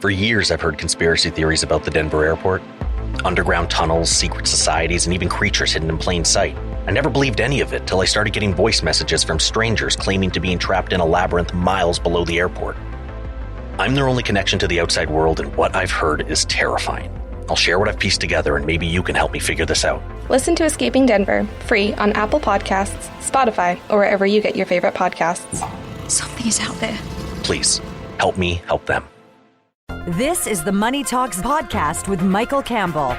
For years, I've heard conspiracy theories about the Denver airport. Underground tunnels, secret societies, and even creatures hidden in plain sight. I never believed any of it till I started getting voice messages from strangers claiming to be trapped in a labyrinth miles below the airport. I'm their only connection to the outside world, and what I've heard is terrifying. I'll share what I've pieced together, and maybe you can help me figure this out. Listen to Escaping Denver, free on Apple Podcasts, Spotify, or wherever you get your favorite podcasts. Something is out there. Please, help me help them. This is the Money Talks podcast with Michael Campbell.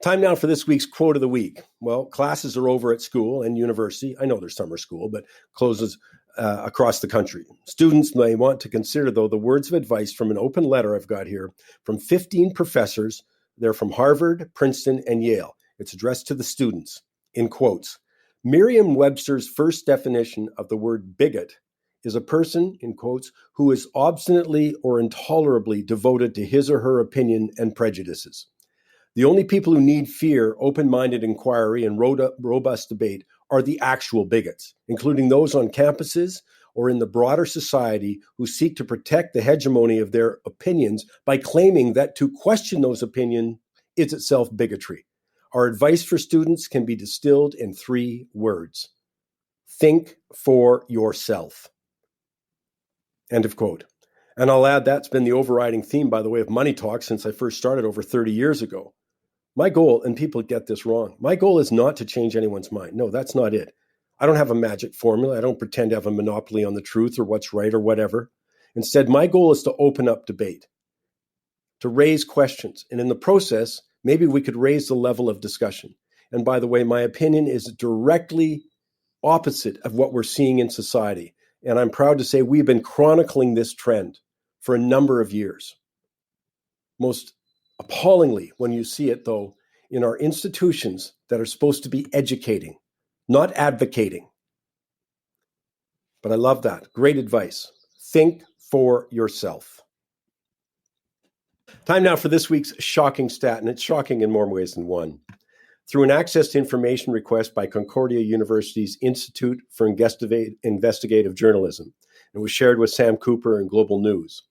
Time now for this week's quote of the week. Well, classes are over at school and university. I know there's summer school, but closes across the country. Students may want to consider, though, the words of advice from an open letter I've got here from 15 professors. They're from Harvard, Princeton, and Yale. It's addressed to the students, in quotes. Merriam-Webster's first definition of the word bigot is a person, in quotes, who is obstinately or intolerably devoted to his or her opinion and prejudices. The only people who need fear, open-minded inquiry, and robust debate are the actual bigots, including those on campuses or in the broader society who seek to protect the hegemony of their opinions by claiming that to question those opinions is itself bigotry. Our advice for students can be distilled in 3 words. Think for yourself. End of quote. And I'll add that's been the overriding theme, by the way, of Money Talk since I first started over 30 years ago. My goal, and people get this wrong, my goal is not to change anyone's mind. No, that's not it. I don't have a magic formula. I don't pretend to have a monopoly on the truth or what's right or whatever. Instead, my goal is to open up debate, to raise questions. And in the process, maybe we could raise the level of discussion. And by the way, my opinion is directly opposite of what we're seeing in society. And I'm proud to say we've been chronicling this trend for a number of years. Most appallingly, when you see it, though, in our institutions that are supposed to be educating, not advocating. But I love that. Great advice. Think for yourself. Time now for this week's shocking stat, and it's shocking in more ways than one. Through an access to information request by Concordia University's Institute for Investigative Journalism, it was shared with Sam Cooper and Global News.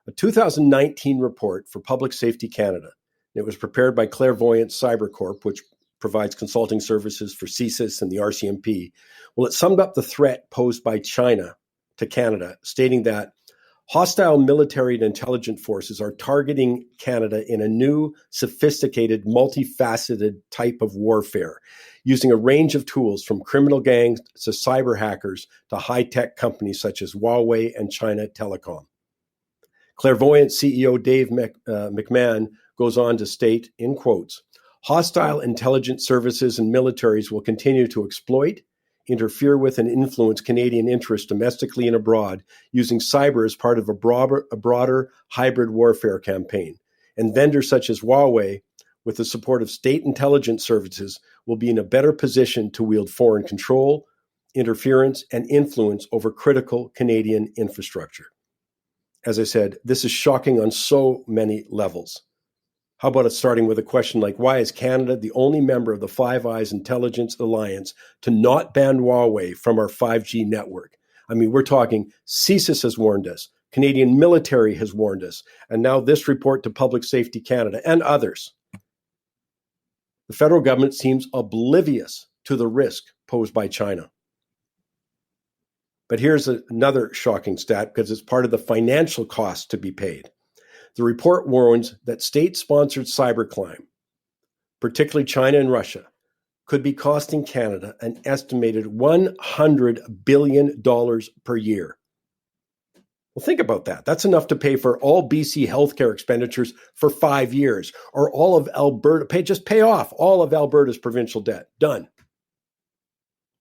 A 2019 report for Public Safety Canada. It was prepared by Clairvoyant Cybercorp, which provides consulting services for CSIS and the RCMP. Well, it summed up the threat posed by China to Canada, stating that hostile military and intelligence forces are targeting Canada in a new, sophisticated, multifaceted type of warfare, using a range of tools from criminal gangs to cyber hackers to high-tech companies such as Huawei and China Telecom. Clairvoyant CEO Dave McMahon goes on to state, in quotes, hostile intelligence services and militaries will continue to exploit, interfere with, and influence Canadian interests domestically and abroad using cyber as part of a broader hybrid warfare campaign. And vendors such as Huawei, with the support of state intelligence services, will be in a better position to wield foreign control, interference, and influence over critical Canadian infrastructure. As I said, this is shocking on so many levels. How about it starting with a question like, why is Canada the only member of the Five Eyes Intelligence Alliance to not ban Huawei from our 5G network? I mean, we're talking CSIS has warned us, Canadian military has warned us, and now this report to Public Safety Canada and others. The federal government seems oblivious to the risk posed by China. But here's another shocking stat because it's part of the financial cost to be paid. The report warns that state-sponsored cybercrime, particularly China and Russia, could be costing Canada an estimated $100 billion per year. Well, think about that. That's enough to pay for all BC healthcare expenditures for 5 years, or all of Alberta, pay off all of Alberta's provincial debt. Done.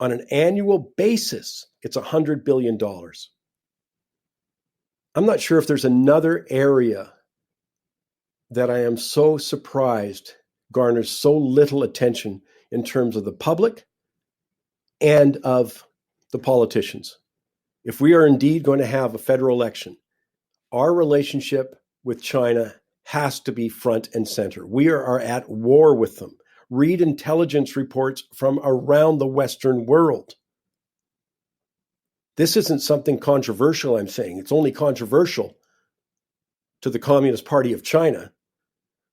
On an annual basis, it's $100 billion. I'm not sure if there's another area that I am so surprised garners so little attention in terms of the public and of the politicians. If we are indeed going to have a federal election, our relationship with China has to be front and center. We are at war with them. Read intelligence reports from around the Western world. This isn't something controversial, I'm saying. It's only controversial to the Communist Party of China,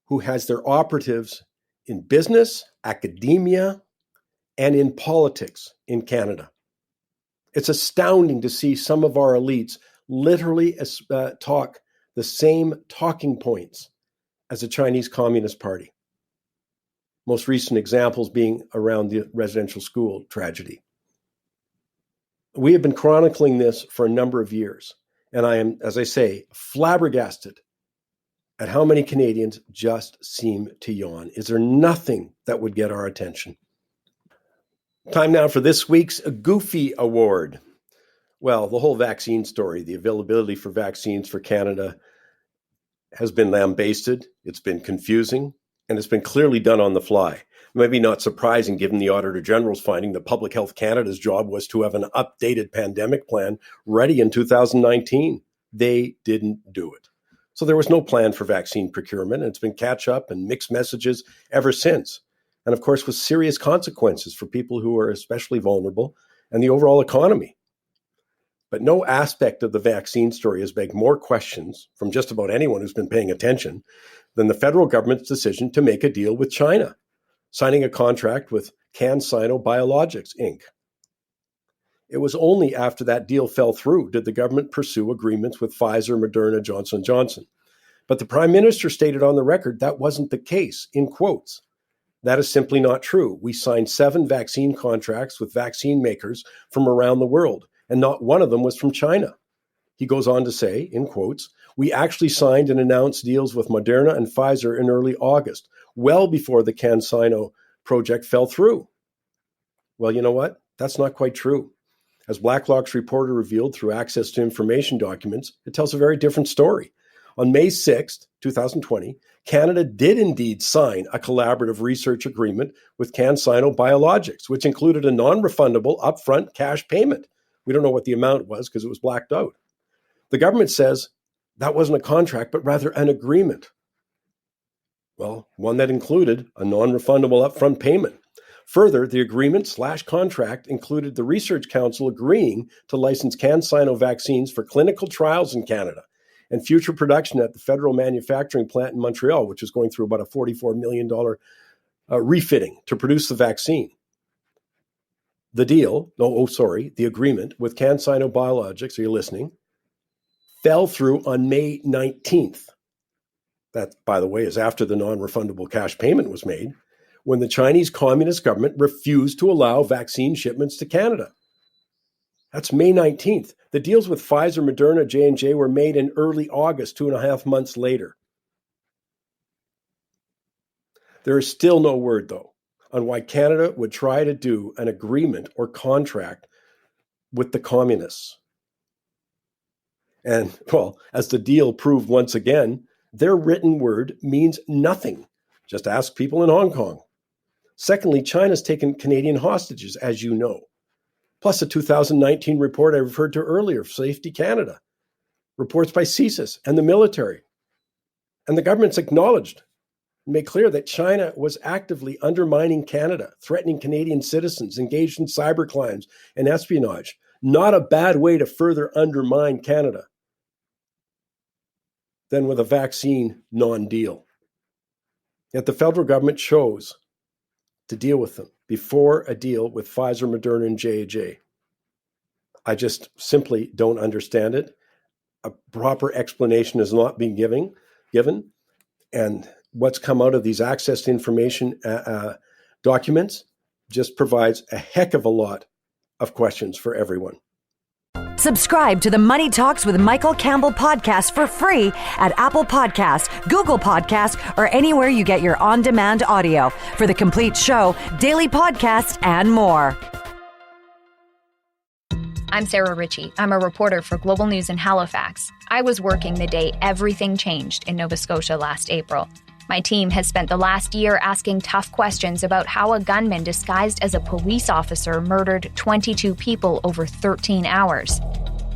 who has their operatives in business, academia, and in politics in Canada. It's astounding to see some of our elites literally talk the same talking points as the Chinese Communist Party. Most recent examples being around the residential school tragedy. We have been chronicling this for a number of years, and I am, as I say, flabbergasted at how many Canadians just seem to yawn. Is there nothing that would get our attention? Time now for this week's Goofy Award. Well, the whole vaccine story, the availability for vaccines for Canada has been lambasted, it's been confusing, and it's been clearly done on the fly. Maybe not surprising given the Auditor General's finding that Public Health Canada's job was to have an updated pandemic plan ready in 2019. They didn't do it. So there was no plan for vaccine procurement, and it's been catch up and mixed messages ever since. And of course, with serious consequences for people who are especially vulnerable and the overall economy. But no aspect of the vaccine story has begged more questions from just about anyone who's been paying attention than the federal government's decision to make a deal with China, signing a contract with CanSino Biologics, Inc. It was only after that deal fell through did the government pursue agreements with Pfizer, Moderna, Johnson & Johnson. But the Prime Minister stated on the record that wasn't the case, in quotes. That is simply not true. We signed 7 vaccine contracts with vaccine makers from around the world, and not one of them was from China. He goes on to say, in quotes, we actually signed and announced deals with Moderna and Pfizer in early August, well before the CanSino project fell through. Well, you know what? That's not quite true. As Blacklock's reporter revealed through access to information documents, it tells a very different story. On May 6th, 2020, Canada did indeed sign a collaborative research agreement with CanSino Biologics, which included a non-refundable upfront cash payment. We don't know what the amount was because it was blacked out. The government says that wasn't a contract, but rather an agreement. Well, one that included a non-refundable upfront payment. Further, the agreement/contract included the Research Council agreeing to license CanSino vaccines for clinical trials in Canada and future production at the federal manufacturing plant in Montreal, which is going through about a $44 million refitting to produce the vaccine. The agreement with CanSino Biologics, are you listening, fell through on May 19th. That, by the way, is after the non-refundable cash payment was made, when the Chinese Communist government refused to allow vaccine shipments to Canada. That's May 19th. The deals with Pfizer, Moderna, J&J were made in early August, 2.5 months later. There is still no word, though, on why Canada would try to do an agreement or contract with the communists. And, well, as the deal proved once again, their written word means nothing. Just ask people in Hong Kong. Secondly, China's taken Canadian hostages, as you know. Plus a 2019 report I referred to earlier, Safety Canada. Reports by CSIS and the military. And the government's acknowledged and made clear that China was actively undermining Canada, threatening Canadian citizens, engaged in cybercrimes and espionage. Not a bad way to further undermine Canada than with a vaccine non-deal. Yet the federal government chose to deal with them before a deal with Pfizer, Moderna, and J&J. I just simply don't understand it. A proper explanation is not being given. And what's come out of these access to information documents just provides a heck of a lot of questions for everyone. Subscribe to the Money Talks with Michael Campbell podcast for free at Apple Podcasts, Google Podcasts, or anywhere you get your on-demand audio for the complete show, daily podcasts, and more. I'm Sarah Ritchie. I'm a reporter for Global News in Halifax. I was working the day everything changed in Nova Scotia last April. My team has spent the last year asking tough questions about how a gunman disguised as a police officer murdered 22 people over 13 hours.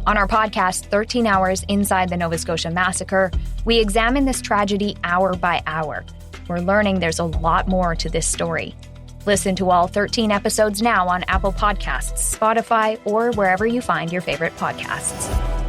On our podcast, 13 Hours Inside the Nova Scotia Massacre, we examine this tragedy hour by hour. We're learning there's a lot more to this story. Listen to all 13 episodes now on Apple Podcasts, Spotify, or wherever you find your favorite podcasts.